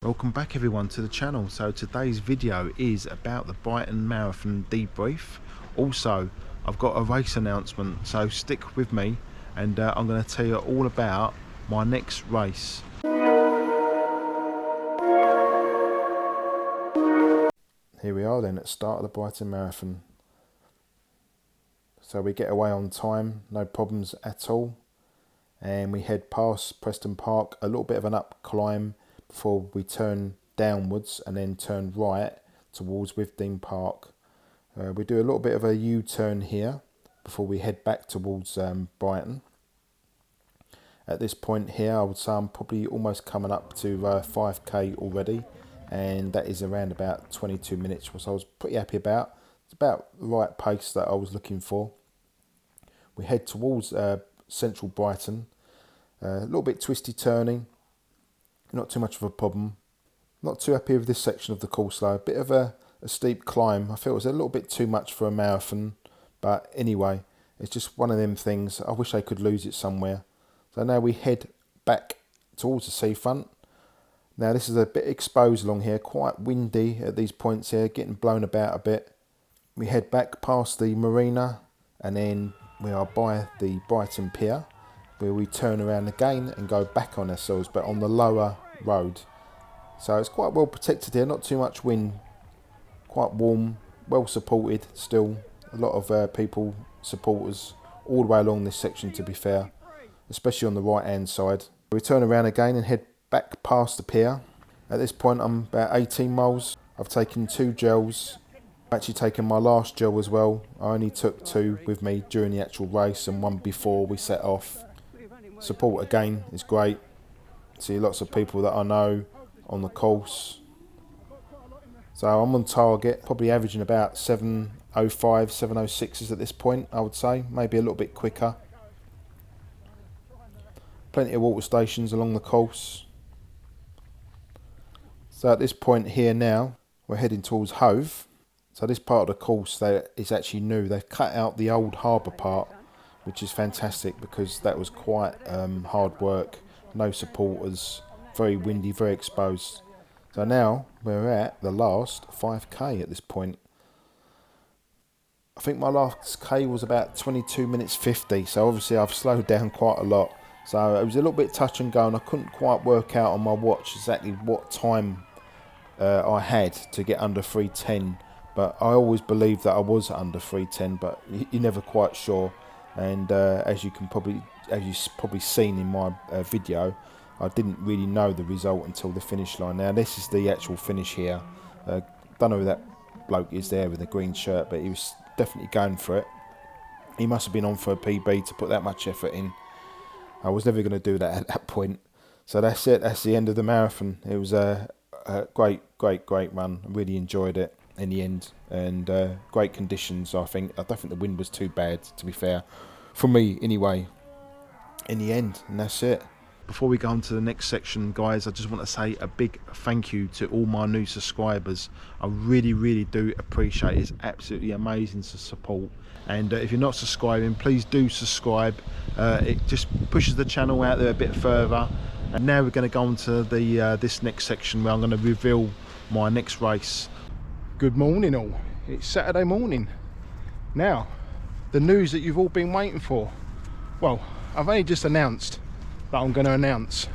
Welcome back everyone to the channel. So today's video is about the Brighton Marathon debrief. Also, I've got a race announcement, so stick with me and I'm going to tell you all about my next race. Here we are then at the start of the Brighton Marathon. So we get away on time, no problems at all. And we head past Preston Park, a little bit of an up climb before we turn downwards and then turn right towards Withdean Park. We do a little bit of a U-turn here before we head back towards Brighton. At this point here, I would say I'm probably almost coming up to 5k already, and that is around about 22 minutes, which I was pretty happy about. It's about the right pace that I was looking for. We head towards central Brighton, a little bit twisty turning, not too much of a problem. Not too happy with this section of the course though, a bit of a steep climb. I feel it was a little bit too much for a marathon, but anyway, it's just one of them things. I wish I could lose it somewhere. So now we head back towards the seafront. Now this is a bit exposed along here, quite windy at these points here, getting blown about a bit. We head back past the marina and then we are by the Brighton Pier, where we turn around again and go back on ourselves, but on the lower road. So it's quite well protected here, not too much wind, quite warm, well supported still. A lot of people, supporters, all the way along this section to be fair, especially on the right hand side. We turn around again and head back past the pier. At this point I'm about 18 miles. I've taken 2 gels. I've actually taken my last gel as well. I only took 2 with me during the actual race and 1 before we set off. Support again is great. See lots of people that I know on the course. So I'm on target, probably averaging about 7:05, 7:06s at this point, I would say. Maybe a little bit quicker. Plenty of water stations along the course. So at this point here now, we're heading towards Hove. So this part of the course is actually new. They've cut out the old harbour part, which is fantastic because that was quite hard work. No supporters, very windy, very exposed. So now we're at the last 5k at this point. I think my last k was about 22 minutes 50, so obviously I've slowed down quite a lot. So it was a little bit touch and go, and I couldn't quite work out on my watch exactly what time I had to get under 3:10. But I always believed that I was under 3:10, but you're never quite sure. And as you've probably seen in my video, I didn't really know the result until the finish line. Now this is the actual finish here. Don't know who that bloke is there with the green shirt, but he was definitely going for it. He must have been on for a PB to put that much effort in. I was never going to do that at that point. So that's it. That's the end of the marathon. It was a great run. I really enjoyed it in the end, and great conditions. I don't think the wind was too bad, to be fair, for me anyway, in the end. And that's it. Before we go on to the next section, guys, I just want to say a big thank you to all my new subscribers. I really do appreciate it. It's absolutely amazing to support. And if you're not subscribing, please do subscribe. It just pushes the channel out there a bit further. And now we're going to go on to the this next section where I'm going to reveal my next race. Good morning all. It's Saturday morning. Now, the news that you've all been waiting for. Well, I've only just announced that I'm going to announce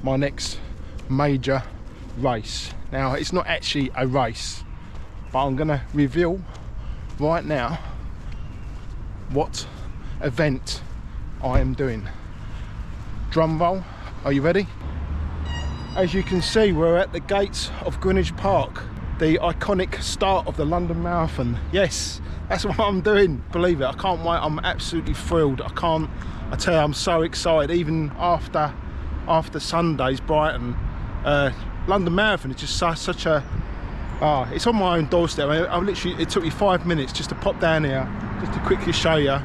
my next major race. Now, it's not actually a race, but I'm going to reveal right now what event I am doing. Drum roll, are you ready? As you can see, we're at the gates of Greenwich Park, the iconic start of the London Marathon. Yes, that's what I'm doing, believe it. I can't wait. I'm absolutely thrilled. I tell you, I'm so excited. Even after Sunday's Brighton, London Marathon is just such a it's on my own doorstep. It took me 5 minutes just to pop down here, just to quickly show you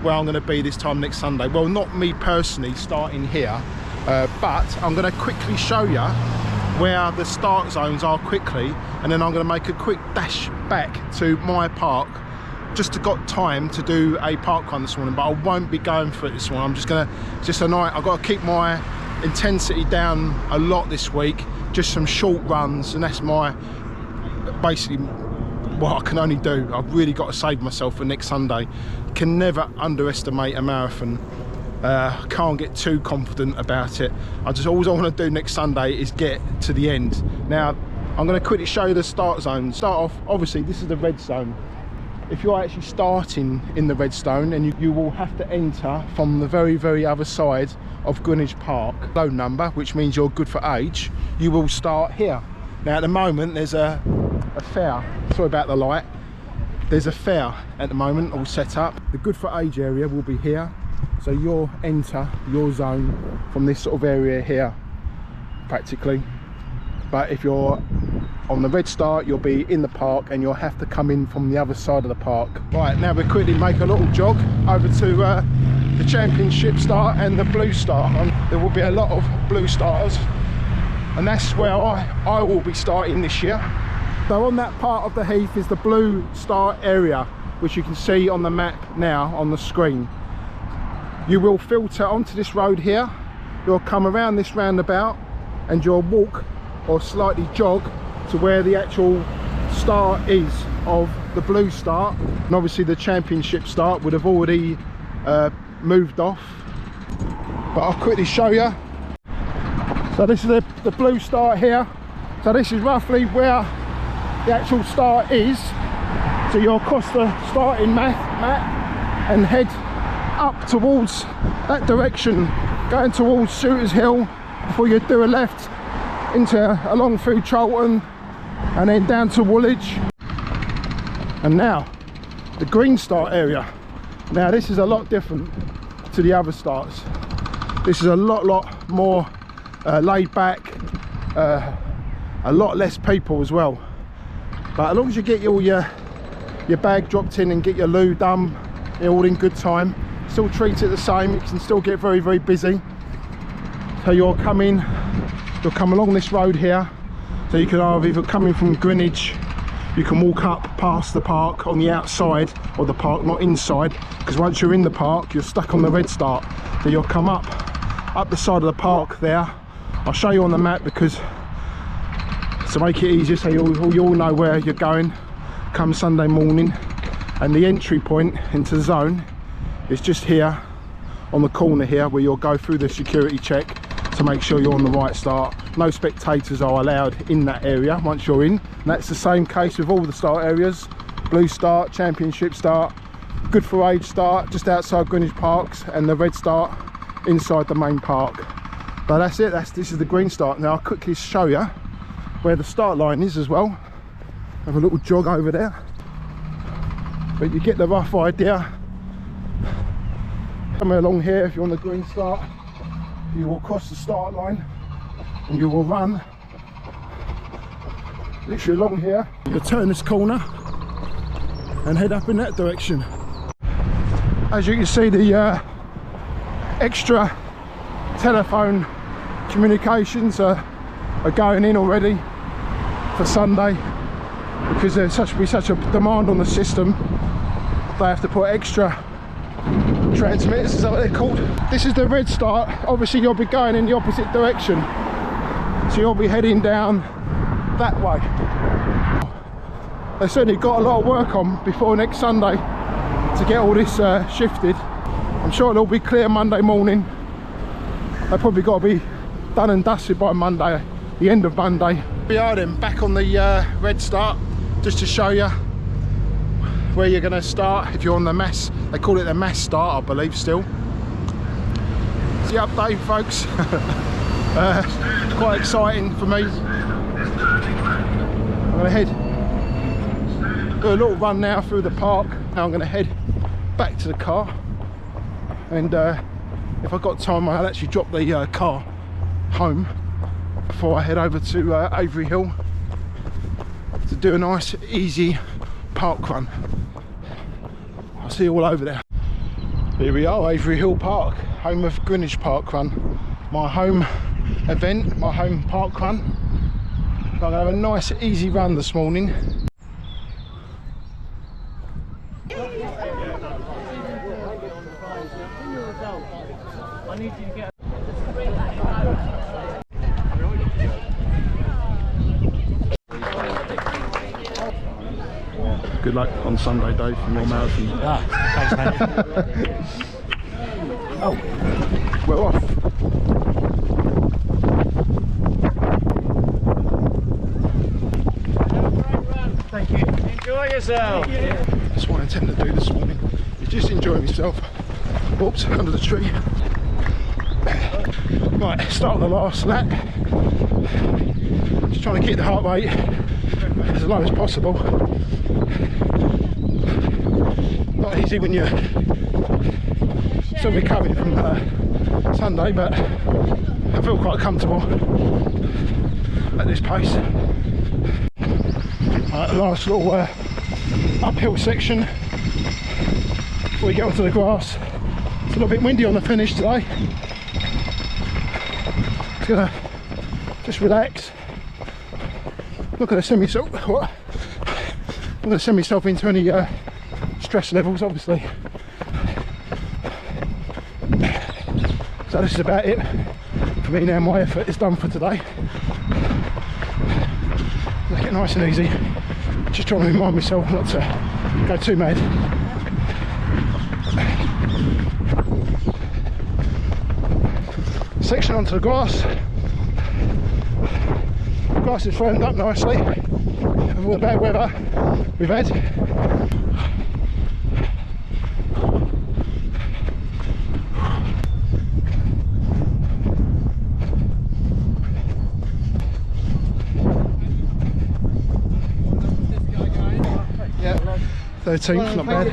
where I'm going to be this time next Sunday. Well, not me personally starting here, but I'm going to quickly show you where the start zones are quickly, and then I'm going to make a quick dash back to my park. Just got time to do a park run this morning, but I won't be going for it this morning. I'm just a night. I've got to keep my intensity down a lot this week, just some short runs, and that's basically what I can only do. I've really got to save myself for next Sunday. Can never underestimate a marathon. Can't get too confident about it. All I want to do next Sunday is get to the end. Now I'm going to quickly show you the start zone. Start off, obviously this is the red zone. If you're actually starting in the red zone, and you will have to enter from the very other side of Greenwich Park, low number, which means you're good for age, you will start here. Now at the moment there's a fair, sorry about the light, there's a fair at the moment all set up. The good for age area will be here, so you'll enter your zone from this sort of area here practically. But if you're on the red start, you'll be in the park, and you'll have to come in from the other side of the park. Right, now we'll quickly make a little jog over to the championship start and the blue start. There will be a lot of blue starters, and that's where I will be starting this year. So on that part of the heath is the blue start area, which you can see on the map now on the screen. You will filter onto this road here, you'll come around this roundabout, and you'll walk or slightly jog to where the actual start is of the blue start. And obviously the championship start would have already moved off, but I'll quickly show you. So this is the blue start here. So this is roughly where the actual start is. So you'll cross the starting mat and head up towards that direction, going towards Shooters Hill before you do a left along through Charlton and then down to Woolwich. And now the green start area. Now this is a lot different to the other starts. This is a lot more laid back, a lot less people as well. But as long as you get all your bag dropped in and get your loo done, you're all in good time. Still treat it the same, it can still get very busy. So you'll come along this road here. So you can either come in from Greenwich, you can walk up past the park on the outside of the park, not inside, because once you're in the park you're stuck on the red start. So you'll come up the side of the park there. I'll show you on the map, because to make it easier, so you all know where you're going come Sunday morning. And the entry point into the zone is just here on the corner here, where you'll go through the security check to make sure you're on the right start. No spectators are allowed in that area once you're in, and that's the same case with all the start areas. Blue start, championship start, good for age start just outside Greenwich Parks, and the red start inside the main park. But that's it, this is the green start. Now I'll quickly show you where the start line is as well. Have a little jog over there, but you get the rough idea. Somewhere along here, if you're on the green start, you will cross the start line and you will run literally along here. You'll turn this corner and head up in that direction. As you can see, the extra telephone communications are going in already for Sunday, because there's such a demand on the system. They have to put extra transmitters, is that what they're called? This is the red start. Obviously you'll be going in the opposite direction, so you'll be heading down that way. They certainly got a lot of work on before next Sunday to get all this shifted. I'm sure it'll be clear Monday morning. They've probably got to be done and dusted by Monday, the end of Monday. We are then back on the red start, just to show you where you're going to start if you're on the mass. They call it the mass start, I believe, still. It's the update, folks. Quite exciting for me. I'm going to head, do a little run now through the park. Now I'm going to head back to the car, and if I've got time I'll actually drop the car home before I head over to Avery Hill to do a nice easy park run. I'll see you all over there. Here we are, Avery Hill Park, home of Greenwich Parkrun, my home event, my home park run. I'm going to have a nice easy run this morning. Good luck on Sunday, Dave, for more marathon. Thanks, mate. Oh, we're off. Thank you. Enjoy yourself. That's what I intend to do this morning, is just enjoy myself. Oops, under the tree. Right, start on the last lap. Just trying to keep the heart rate as low as possible. Not easy when you're still recovering from Sunday, but I feel quite comfortable at this pace. Right, last little uphill section before we get onto the grass. It's a little bit windy on the finish today. Just gonna just relax. Not gonna send myself into any stress levels, obviously. So this is about it for me now. My effort is done for today. Make it nice and easy. Just trying to remind myself not to go too mad. Section onto the grass. Grass is firmed up nicely with all the bad weather we've had. Yeah, 13th, not bad.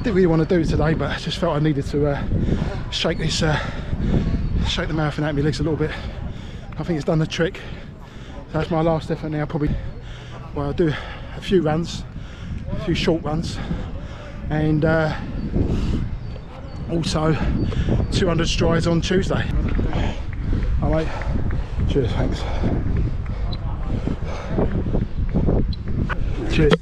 Didn't really want to do it today, but I just felt I needed to shake the marathon out of my legs a little bit. I think it's done the trick. So that's my last effort now. Probably, well, I'll do a few runs, a few short runs, and also 200 strides on Tuesday. All right, cheers, thanks. Cheers.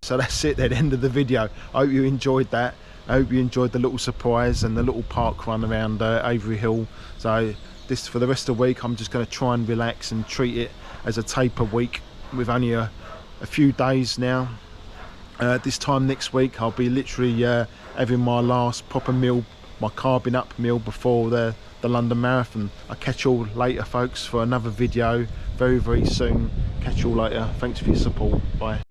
So that's it, the end of the video. I hope you enjoyed that. I hope you enjoyed the little surprise and the little park run around Avery Hill. So this, for the rest of the week, I'm just going to try and relax and treat it as a taper week with only a few days now. This time next week I'll be literally having my last proper meal, my carbing up meal before the London Marathon. I'll catch you all later, folks, for another video very soon. Catch you all later. Thanks for your support. Bye.